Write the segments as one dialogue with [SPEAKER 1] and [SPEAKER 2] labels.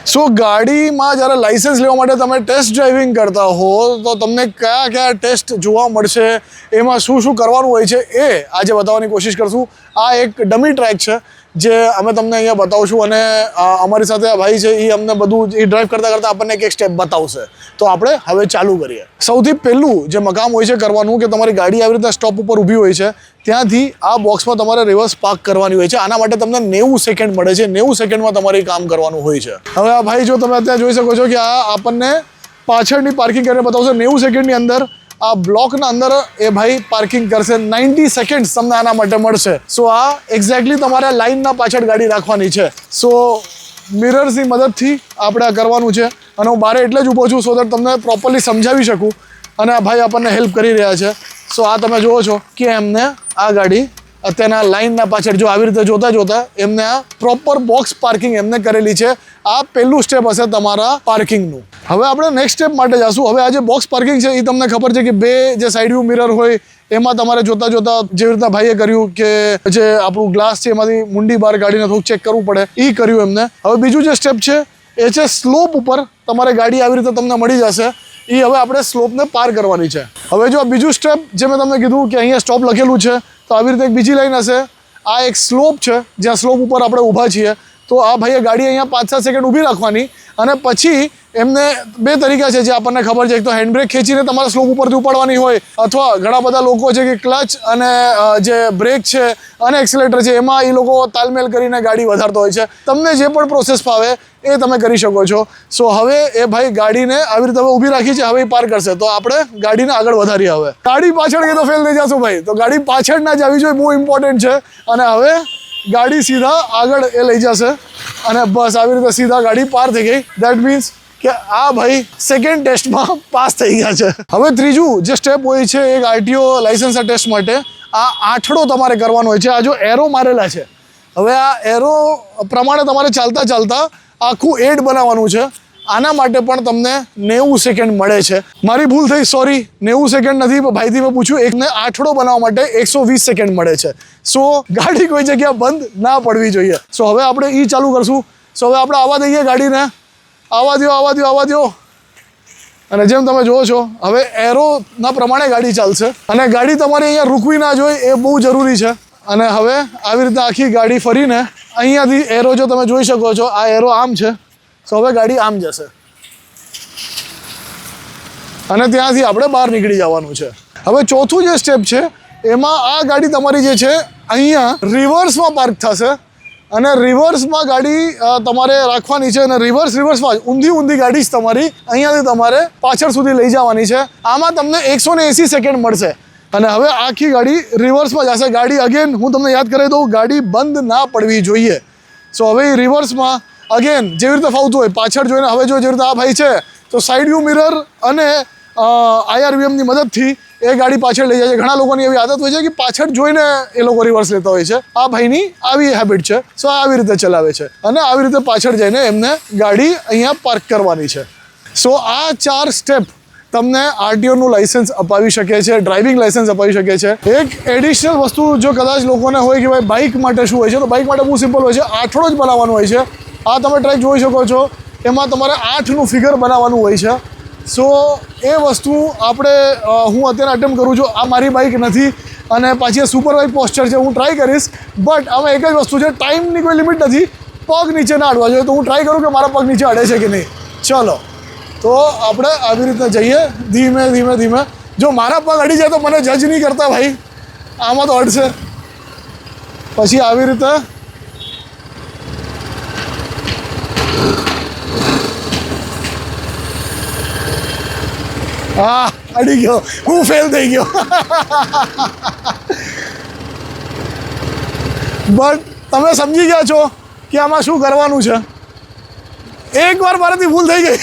[SPEAKER 1] સો ગાડીમાં જ્યારે લાઇસન્સ લેવા માટે તમે ટેસ્ટ ડ્રાઇવિંગ કરતા હો તો તમને કયા કયા ટેસ્ટ જોવા મળશે, એમાં શું શું કરવાનું હોય છે એ આજે બતાવવાની કોશિશ કરશું. આ એક ડમી ટ્રેક છે જે અમે તમને અહીંયા બતાવશું અને અમારી સાથે આ ભાઈ છે એ અમને બધું એ ડ્રાઈવ કરતાં કરતાં આપણને એક સ્ટેપ બતાવશે. તો આપણે હવે ચાલુ કરીએ. સૌથી પહેલું જે મકામ હોય છે કરવાનું કે તમારી ગાડી આવી રીતે સ્ટોપ ઉપર ઊભી હોય છે, ત્યાંથી આ બોક્સમાં તમારે રિવર્સ પાર્ક કરવાની હોય છે. આના માટે તમને 90 સેકન્ડ મળે છે. 90 સેકન્ડમાં તમારે કામ કરવાનું હોય છે. હવે આ ભાઈ જો તમે અત્યારે જોઈ શકો છો કે આ આપણને પાછળની પાર્કિંગ કરીને બતાવશે. 90 સેકન્ડની અંદર આ બ્લોકના અંદર એ ભાઈ પાર્કિંગ કરશે. 90 સેકન્ડ તમને આના માટે મળશે. સો આ એક્ઝેક્ટલી તમારે લાઇનના પાછળ ગાડી રાખવાની છે. સો મિરર્સની મદદથી આપણે આ કરવાનું છે અને હું બારે એટલે જ ઊભો છું સો દેટ તમને પ્રોપરલી સમજાવી શકું અને આ ભાઈ આપણને હેલ્પ કરી રહ્યા છે. સો આ તમે જુઓ છો કે એમને આ ગાડી અત્યારના લાઇનના પાછળ જો આવી રીતે જોતા એમને આ પ્રોપર બોક્સ પાર્કિંગ એમને કરેલી છે. આ પહેલું સ્ટેપ હશે તમારા પાર્કિંગનું. હવે આપણે નેક્સ્ટ સ્ટેપ માટે જઈશું. હવે આ જે બોક્સ પાર્કિંગ છે એ તમને ખબર છે કે બે જે સાઇડ વ્યૂ મિરર હોય એમાં તમારે જોતા જેવી રીતના ભાઈએ કર્યું કે જે આપણું ગ્લાસ છે એમાંથી મુંડી બહાર કાઢીને થોડુંક ચેક કરવું પડે, એ કર્યું એમને. હવે બીજું જે સ્ટેપ છે એ છે સ્લોપ ઉપર તમારે ગાડી આવી રીતે તમને મળી જશે. એ હવે આપણે સ્લોપને પાર કરવાની છે. હવે જો આ બીજું સ્ટેપ જે મેં તમને કીધું કે અહીંયા સ્ટોપ લખેલું છે તો આવી રીતે એક બીજી લાઈન હશે. આ એક સ્લોપ છે જ્યાં સ્લોપ ઉપર આપણે ઊભા છીએ. તો આ ભાઈએ ગાડી અહીંયા 5-7 સેકન્ડ ઊભી રાખવાની અને પછી એમને બે તરીકા છે જે આપણને ખબર છે. એક તો હેન્ડબ્રેક ખેંચીને તમારે સ્લોપ ઉપરથી ઉપાડવાની હોય અથવા ઘણા બધા લોકો છે કે ક્લચ અને જે બ્રેક છે અને એક્સિલેટર છે એમાં એ લોકો તાલમેલ કરીને ગાડી વધારતા હોય છે. તમને જે પણ પ્રોસેસ ફાવે એ તમે કરી શકો છો. સો હવે એ ભાઈ ગાડીને આવી રીતે હવે ઊભી રાખી છે. હવે એ પાર કરશે તો આપણે ગાડીને આગળ વધારીએ. હવે ગાડી પાછળ ગઈ તો ફેલ થઈ જશું ભાઈ. તો ગાડી પાછળ ના જ આવી જોઈએ, બહુ ઇમ્પોર્ટન્ટ છે. અને હવે ગાડી સીધા આગળ એ લઈ જશે અને બસ આવી રીતે સીધા ગાડી પાર થઈ ગઈ. દેટ મીન્સ કે આ ભાઈ સેકન્ડ ટેસ્ટમાં પાસ થઈ ગયા છે. હવે ત્રીજું જે સ્ટેપ હોય છે એક આરટીઓ લાઇસન્સના ટેસ્ટ માટે આ આઠડો તમારે કરવાનો હોય છે. આ જો એરો મારેલા છે, હવે આ એરો પ્રમાણે તમારે ચાલતા આખું એડ બનાવવાનું છે. આના માટે પણ તમને 90 સેકન્ડ મળે છે. મારી ભૂલ થઈ, સોરી, 90 સેકન્ડ નથી. ભાઈથી મેં પૂછ્યું, એકને આઠડો બનાવવા માટે 120 સેકન્ડ મળે છે. સો ગાડી કોઈ જગ્યા બંધ ના પડવી જોઈએ. સો હવે આપણે એ ચાલુ કરશું. સો હવે આપણે આવવા દઈએ ગાડીને. આવવા દો. અને જેમ તમે જુઓ છો હવે એરોના પ્રમાણે ગાડી ચાલશે અને ગાડી તમારે અહીંયા રૂકવી ના જોઈએ એ બહુ જરૂરી છે. અને હવે આવી રીતે આખી ગાડી ફરીને અહીંયાથી એરો જો તમે જોઈ શકો છો, આ એરો આમ છે. સો હવે ગાડી આમ જશે અને ત્યાંથી આપણે બહાર નીકળી જવાનું છે. હવે ચોથું જે સ્ટેપ છે એમાં આ ગાડી તમારી જે છે અહીંયા રિવર્સમાં પાર્ક થશે અને રિવર્સમાં ગાડી તમારે રાખવાની છે અને રિવર્સમાં ઊંધી ગાડી જ તમારી અહીંયાથી તમારે પાછળ સુધી લઈ જવાની છે. આમાં તમને 180 સેકન્ડ મળશે અને હવે આખી ગાડી રિવર્સમાં જશે. ગાડી અગેન હું તમને યાદ કરાવી દઉં, ગાડી બંધ ના પડવી જોઈએ. સો હવે રિવર્સમાં અગેન જેવી રીતે ફાવતું હોય પાછળ જોઈને. હવે જો જેવી રીતે આ ભાઈ છે તો સાઇડ વ્યૂ મિરર અને IRVMની મદદથી એ ગાડી પાછળ લઈ જાય છે. ઘણા લોકોની એવી આદત હોય છે કે પાછળ જોઈને એ લોકો રિવર્સ લેતા હોય છે. આ ભાઈની આવી હેબિટ છે. સો આવી રીતે ચલાવે છે અને આવી રીતે પાછળ જઈને એમને ગાડી અહીંયા પાર્ક કરવાની છે. સો આ 4 સ્ટેપ તમને આરટીઓનું લાઇસન્સ અપાવી શકે છે, ડ્રાઇવિંગ લાઇસન્સ અપાવી શકે છે. એક એડિશનલ વસ્તુ જો કદાચ લોકોને હોય કે ભાઈ બાઇક માટે શું હોય છે, તો બાઇક માટે બહુ સિમ્પલ હોય છે. આઠડો જ બનાવવાનો હોય છે. આ તમે ટ્રેક જોઈ શકો છો, એમાં તમારે 8નું ફિગર બનાવવાનું હોય છે. સો એ વસ્તુ આપણે હું અત્યારે અટેમ્પ કરું છું. આ મારી બાઇક નથી અને પાછી સુપર બાઇક પોસ્ચર છે. હું ટ્રાય કરીશ, બટ આમાં એક જ વસ્તુ છે, ટાઈમની કોઈ લિમિટ નથી. પગ નીચે ના અડવા જોઈએ. તો હું ટ્રાય કરું કે મારા પગ નીચે અડે છે કે નહીં. ચલો, તો આપણે આવી રીતે જઈએ ધીમે. જો મારા પગ અડી જાય તો મને જજ નહીં કરતા ભાઈ, આમાં તો અડશે. પછી આવી રીતે અડી ગયો, હું ફેલ થઈ ગયો. બટ તમે સમજી ગયા છો કે આમાં શું કરવાનું છે. એકવાર મારાથી ભૂલ થઈ ગઈ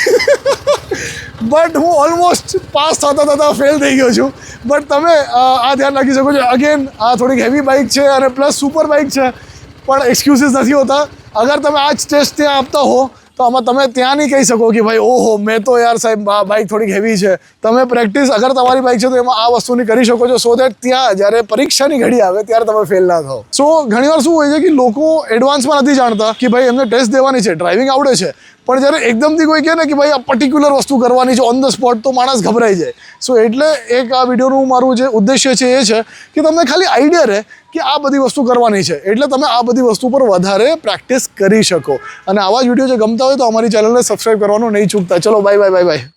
[SPEAKER 1] બટ હું ઓલમોસ્ટ પાસ થતા ફેલ થઈ ગયો છું. બટ તમે આ ધ્યાન રાખી શકો છો. અગેન આ થોડીક હેવી બાઇક છે અને પ્લસ સુપર બાઇક છે, પણ એક્સક્યુઝિસ નથી હોતા. અગર તમે આ જ ટેસ્ટ ત્યાં આપતા હો તો આમાં તમે ત્યાં નહીં કહી શકો કે ભાઈ ઓહો મેં તો યાર સાહેબ બાઇક થોડીક હેવી છે. તમે પ્રેક્ટિસ અગર તમારી બાઇક છે તો એમાં આ વસ્તુની કરી શકો છો. સો દેટ ત્યાં જ્યારે પરીક્ષાની ઘડી આવે ત્યારે તમે ફેલ ના થાઓ. સો ઘણીવાર શું હોય છે કે લોકો એડવાન્સમાં નથી જાણતા કે ભાઈ એમને ટેસ્ટ દેવાની છે, ડ્રાઇવિંગ આવડે છે, પણ જ્યારે એકદમથી કોઈ કહે ને કે ભાઈ આ પર્ટિક્યુલર વસ્તુ કરવાની છે ઓન ધ સ્પોટ, તો માણસ ગભરાઈ જાય. સો એટલે એક આ વિડીયોનું મારું જે ઉદ્દેશ્ય છે એ છે કે તમને ખાલી આઈડિયા રહે કે આ બધી વસ્તુ કરવાની છે, એટલે તમે આ બધી વસ્તુ પર વધારે પ્રેક્ટિસ કરી શકો. અને આવા જ વિડીયો જો ગમતા હોય તો અમારી ચેનલને સબસ્ક્રાઈબ કરવાનું નહીં ચૂકતા. ચલો બાય બાય બાય બાય.